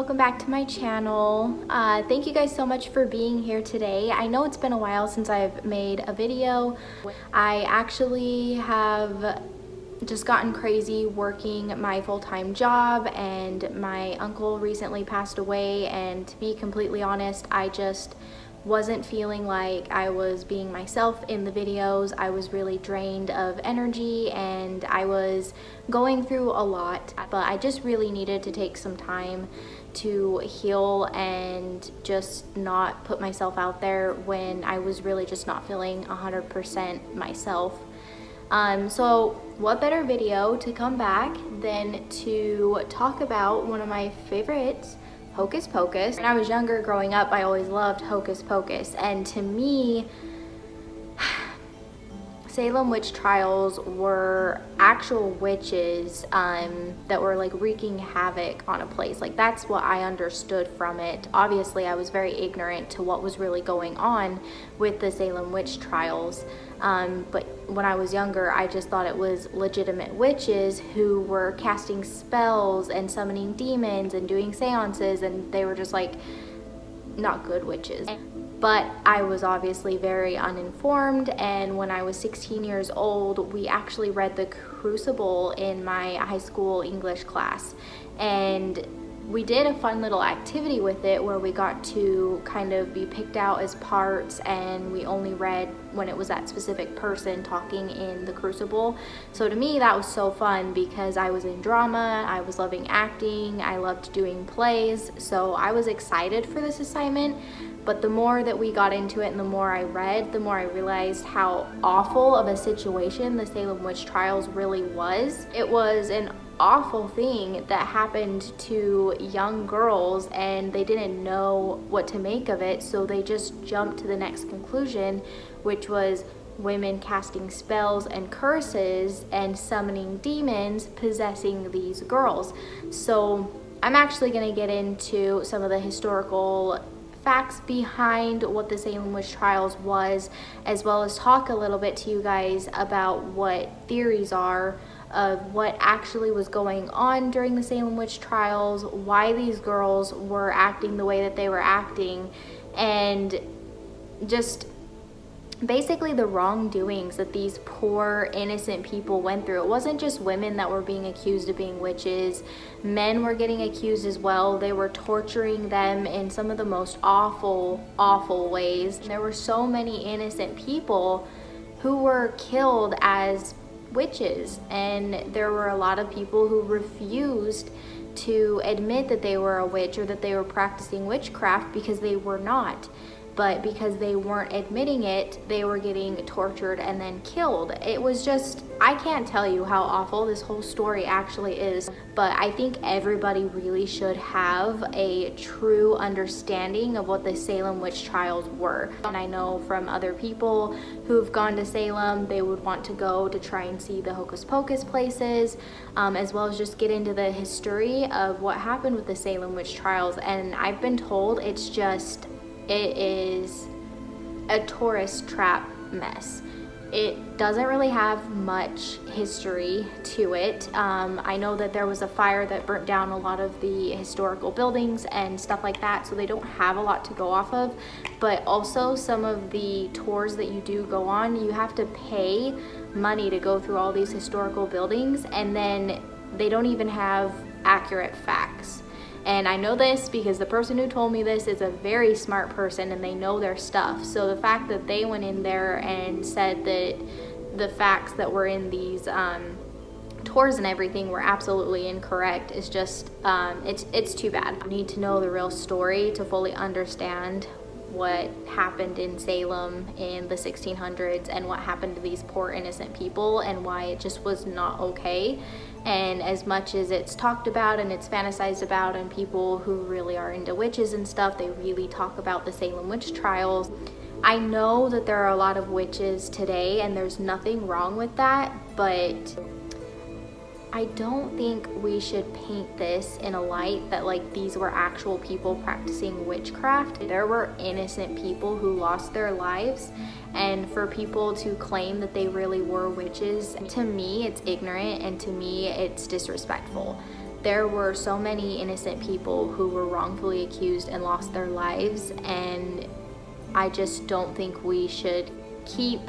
welcome back to my channel. Thank you guys so much for being here today. I know it's been a while since I've made a video. I actually have just gotten crazy working my full-time job, and my uncle recently passed away, and to be completely honest, I just wasn't feeling like I was being myself in the videos. I was really drained of energy and I was going through a lot, but I just really needed to take some time to heal and just not put myself out there when I was really just not feeling 100% myself. So what better video to come back than to talk about one of my favorites, Hocus Pocus. When I was younger, growing up, I always loved Hocus Pocus, and to me, Salem Witch trials were actual witches that were like wreaking havoc on a place. Like, that's what I understood from it. Obviously, I was very ignorant to what was really going on with the Salem Witch trials. But when I was younger, I just thought it was legitimate witches who were casting spells and summoning demons and doing seances, and they were just like not good witches. But I was obviously very uninformed, and when I was 16 years old, we actually read The Crucible in my high school English class, and we did a fun little activity with it where we got to kind of be picked out as parts, and we only read when it was that specific person talking in The Crucible. So to me, that was so fun because I was in drama, I was loving acting, I loved doing plays, so I was excited for this assignment. But the more that we got into it and the more I read, the more I realized how awful of a situation the Salem Witch trials really was. It was an awful thing that happened to young girls, and they didn't know what to make of it, so they just jumped to the next conclusion, which was women casting spells and curses and summoning demons possessing these girls. So I'm actually going to get into some of the historical facts behind what the Salem Witch trials was, as well as talk a little bit to you guys about what theories are of what actually was going on during the Salem Witch trials, why these girls were acting the way that they were acting, and just basically the wrongdoings that these poor innocent people went through. It wasn't just women that were being accused of being witches. Men were getting accused as well. They were torturing them in some of the most awful ways. There were so many innocent people who were killed as witches, and there were a lot of people who refused to admit that they were a witch or that they were practicing witchcraft because they were not. But because they weren't admitting it, they were getting tortured and then killed. It was just, I can't tell you how awful this whole story actually is, but I think everybody really should have a true understanding of what the Salem Witch trials were. And I know from other people who've gone to Salem, they would want to go to try and see the Hocus Pocus places, as well as just get into the history of what happened with the Salem Witch trials. And I've been told it is a tourist trap mess. It doesn't really have much history to it. I know that there was a fire that burnt down a lot of the historical buildings and stuff like that, so they don't have a lot to go off of. But also, some of the tours that you do go on, you have to pay money to go through all these historical buildings, and then they don't even have accurate facts. And I know this because the person who told me this is a very smart person and they know their stuff. So the fact that they went in there and said that the facts that were in these tours and everything were absolutely incorrect is just, it's too bad. You need to know the real story to fully understand what happened in Salem in the 1600s and what happened to these poor innocent people and why it just was not okay. And as much as it's talked about and it's fantasized about, and people who really are into witches and stuff, they really talk about the Salem Witch trials. I know that there are a lot of witches today, and there's nothing wrong with that, but I don't think we should paint this in a light that like these were actual people practicing witchcraft. There were innocent people who lost their lives, and for people to claim that they really were witches, to me it's ignorant, and to me it's disrespectful. there were so many innocent people who were wrongfully accused and lost their lives, and I just don't think we should keep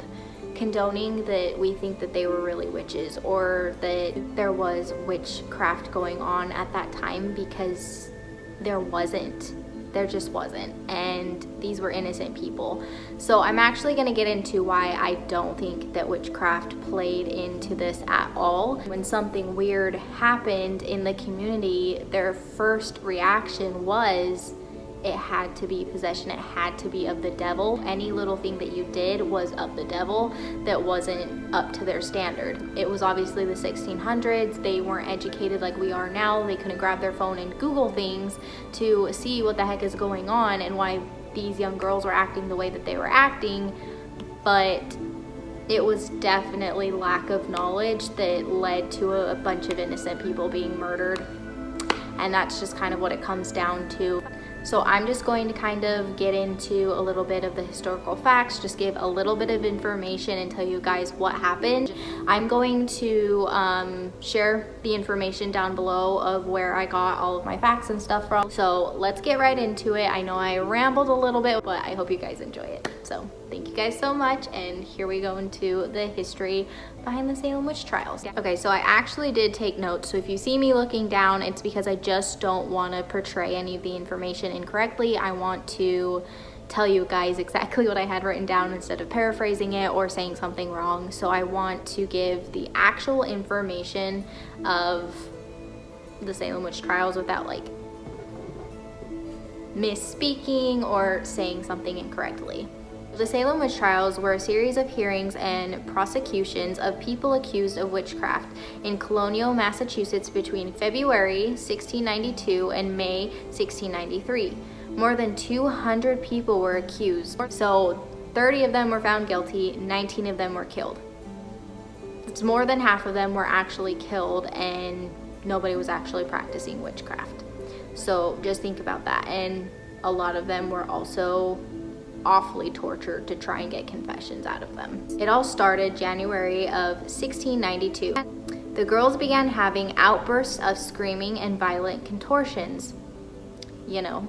condoning that we think that they were really witches or that there was witchcraft going on at that time, because there wasn't. There just wasn't, and these were innocent people. So I'm actually going to get into why I don't think that witchcraft played into this at all. When something weird happened in the community, their first reaction was it had to be possession, it had to be of the devil. Any little thing that you did was of the devil that wasn't up to their standard. It was obviously the 1600s. They weren't educated like we are now. They couldn't grab their phone and Google things to see what the heck is going on and why these young girls were acting the way that they were acting. But it was definitely lack of knowledge that led to a bunch of innocent people being murdered. And that's just kind of what it comes down to. So I'm just going to kind of get into a little bit of the historical facts, just give a little bit of information and tell you guys what happened. I'm going to share the information down below of where I got all of my facts and stuff from. So let's get right into it. I know I rambled a little bit, but I hope you guys enjoy it. So thank you guys so much, and here we go into the history behind the Salem Witch trials. Okay, so I actually did take notes, so if you see me looking down, it's because I just don't want to portray any of the information incorrectly. I want to tell you guys exactly what I had written down instead of paraphrasing it or saying something wrong. So I want to give the actual information of the Salem Witch trials without like misspeaking or saying something incorrectly. The Salem Witch trials were a series of hearings and prosecutions of people accused of witchcraft in colonial Massachusetts between February 1692 and May 1693. More than 200 people were accused, so 30 of them were found guilty, 19 of them were killed. It's more than half of them were actually killed, and nobody was actually practicing witchcraft. So just think about that. And a lot of them were also awfully tortured to try and get confessions out of them. It all started January of 1692. The girls began having outbursts of screaming and violent contortions. You know,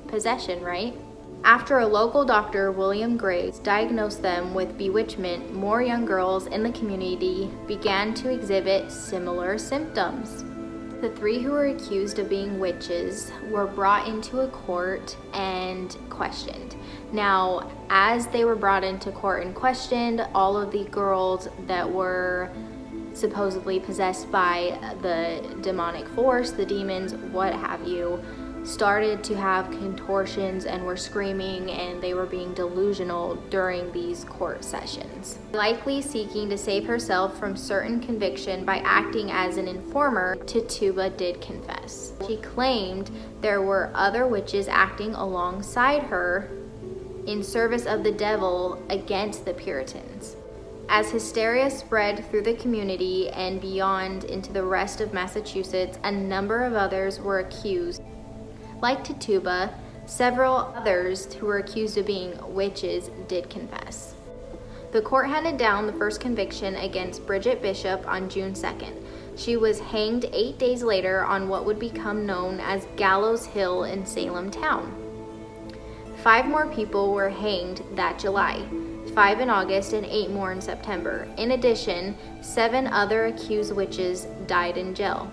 possession, right? After a local doctor, William Graves, diagnosed them with bewitchment, more young girls in the community began to exhibit similar symptoms. The 3 who were accused of being witches were brought into a court and questioned. Now, as they were brought into court and questioned, all of the girls that were supposedly possessed by the demonic force, the demons, what have you, started to have contortions and were screaming, and they were being delusional during these court sessions. Likely seeking to save herself from certain conviction by acting as an informer, Tituba did confess. She claimed there were other witches acting alongside her in service of the devil against the Puritans. As hysteria spread through the community and beyond into the rest of Massachusetts, a number of others were accused. Like Tituba, several others who were accused of being witches did confess. The court handed down the first conviction against Bridget Bishop on June 2nd. She was hanged 8 days later on what would become known as Gallows Hill in Salem town. 5 more people were hanged that July, 5 in August and 8 more in September. In addition, 7 other accused witches died in jail.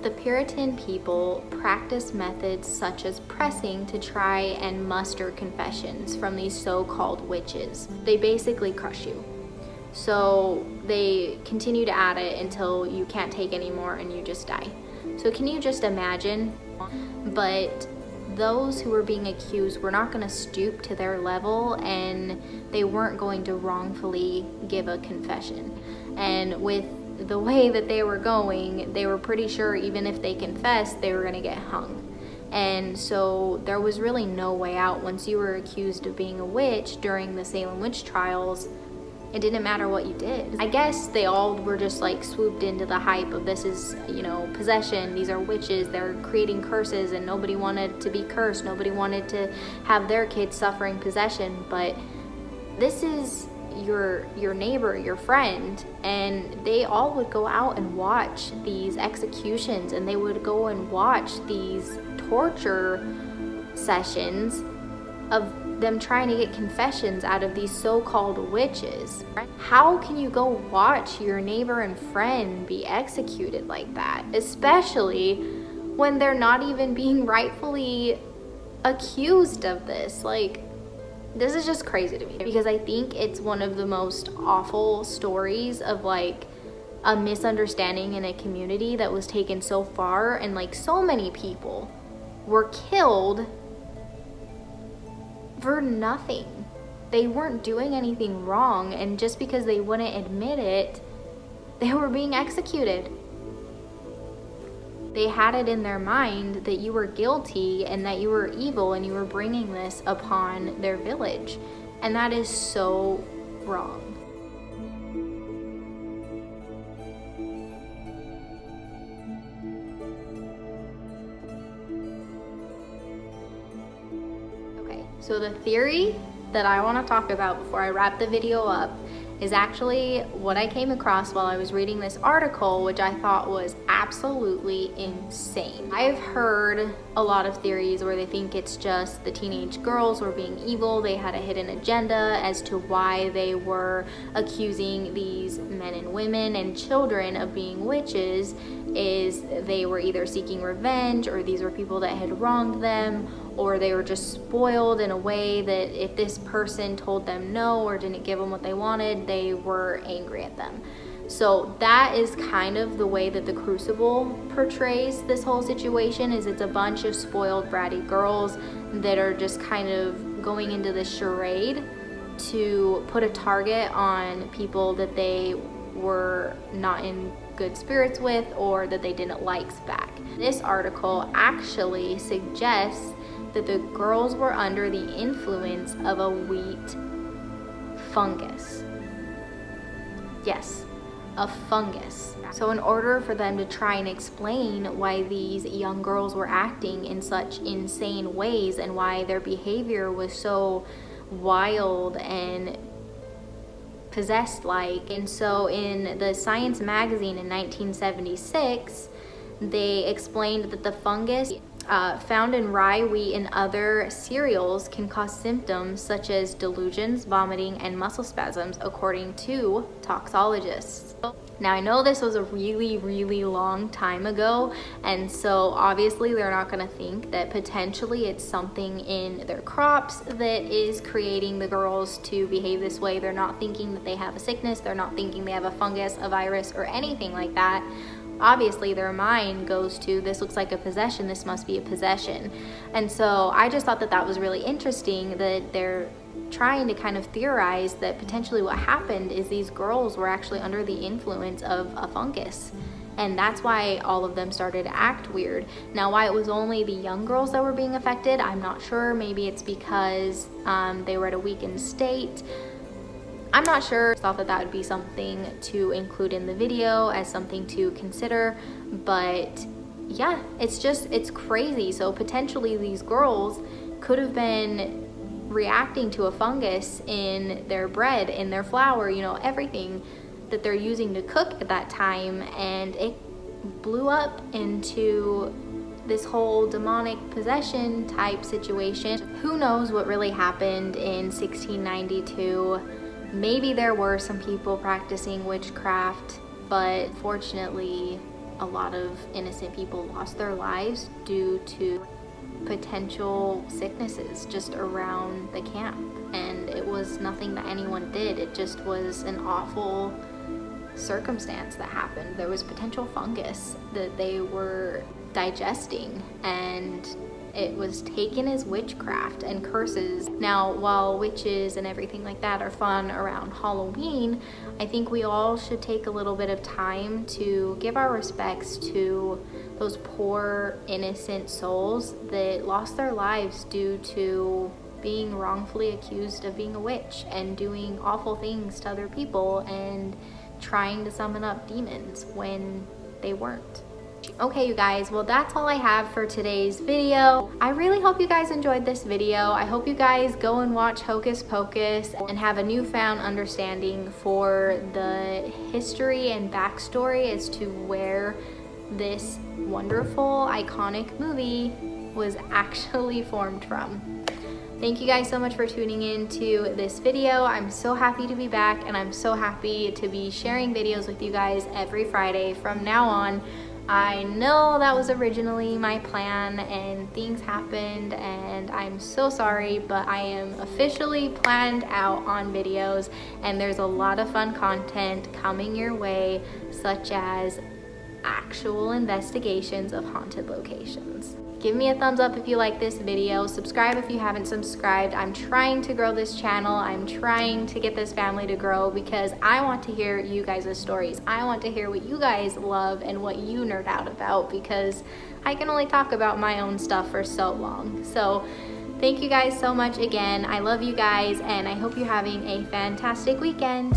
The Puritan people practiced methods such as pressing to try and muster confessions from these so-called witches. They basically crush you. So they continue to add it until you can't take anymore and you just die. So can you just imagine? But those who were being accused were not going to stoop to their level, and they weren't going to wrongfully give a confession. And with the way that they were going, they were pretty sure even if they confessed, they were going to get hung. And so there was really no way out. Once you were accused of being a witch during the Salem Witch trials, it didn't matter what you did. I guess they all were just like swooped into the hype of this is, you know, possession. These are witches. They're creating curses, and nobody wanted to be cursed. Nobody wanted to have their kids suffering possession. But this is, your neighbor, your friend, and they all would go out and watch these executions, and they would go and watch these torture sessions of them trying to get confessions out of these so-called witches. How can you go watch your neighbor and friend be executed like that, especially when they're not even being rightfully accused of this? Like, this is just crazy to me, because I think it's one of the most awful stories of like a misunderstanding in a community that was taken so far, and like so many people were killed for nothing. They weren't doing anything wrong, and just because they wouldn't admit it, they were being executed. They had it in their mind that you were guilty and that you were evil, and you were bringing this upon their village, and that is so wrong. So the theory that I want to talk about before I wrap the video up is actually what I came across while I was reading this article, which I thought was absolutely insane. I've heard a lot of theories where they think it's just the teenage girls were being evil. They had a hidden agenda as to why they were accusing these men and women and children of being witches, is they were either seeking revenge, or these were people that had wronged them, or they were just spoiled in a way that if this person told them no or didn't give them what they wanted, they were angry at them. So that is kind of the way that the Crucible portrays this whole situation, is it's a bunch of spoiled bratty girls that are just kind of going into this charade to put a target on people that they were not in good spirits with, or that they didn't like back. This article actually suggests that the girls were under the influence of a wheat fungus. Yes, a fungus. So in order for them to try and explain why these young girls were acting in such insane ways and why their behavior was so wild and possessed-like, and so in the Science magazine in 1976, they explained that the fungus found in rye, wheat, and other cereals can cause symptoms such as delusions, vomiting, and muscle spasms, according to toxicologists. Now, I know this was a really, really long time ago, and so obviously they're not going to think that potentially it's something in their crops that is creating the girls to behave this way. They're not thinking that they have a sickness. They're not thinking they have a fungus, a virus, or anything like that. Obviously their mind goes to, this looks like a possession, this must be a possession. And so I just thought that that was really interesting, that they're trying to kind of theorize that potentially what happened is these girls were actually under the influence of a fungus, and that's why all of them started to act weird. Now, why it was only the young girls that were being affected, I'm not sure. Maybe it's because they were at a weakened state. I'm not sure. I thought that that would be something to include in the video as something to consider, but yeah, it's crazy. So potentially these girls could have been reacting to a fungus in their bread, in their flour, you know, everything that they're using to cook at that time, and it blew up into this whole demonic possession type situation. Who knows what really happened in 1692? Maybe there were some people practicing witchcraft, but fortunately a lot of innocent people lost their lives due to potential sicknesses just around the camp, and it was nothing that anyone did. It just was an awful circumstance that happened. There was potential fungus that they were digesting, and it was taken as witchcraft and curses. Now, while witches and everything like that are fun around Halloween, I think we all should take a little bit of time to give our respects to those poor, innocent souls that lost their lives due to being wrongfully accused of being a witch and doing awful things to other people and trying to summon up demons when they weren't. Okay, you guys, well, that's all I have for today's video. I really hope you guys enjoyed this video. I hope you guys go and watch Hocus Pocus and have a newfound understanding for the history and backstory as to where this wonderful, iconic movie was actually formed from. Thank you guys so much for tuning in to this video. I'm so happy to be back, and I'm so happy to be sharing videos with you guys every Friday from now on. I know that was originally my plan and things happened, and I'm so sorry, but I am officially planned out on videos, and there's a lot of fun content coming your way, such as actual investigations of haunted locations. Give me a thumbs up if you like this video. Subscribe if you haven't subscribed. I'm trying to grow this channel. I'm trying to get this family to grow because I want to hear you guys' stories. I want to hear what you guys love and what you nerd out about, because I can only talk about my own stuff for so long. So thank you guys so much again. I love you guys, and I hope you're having a fantastic weekend.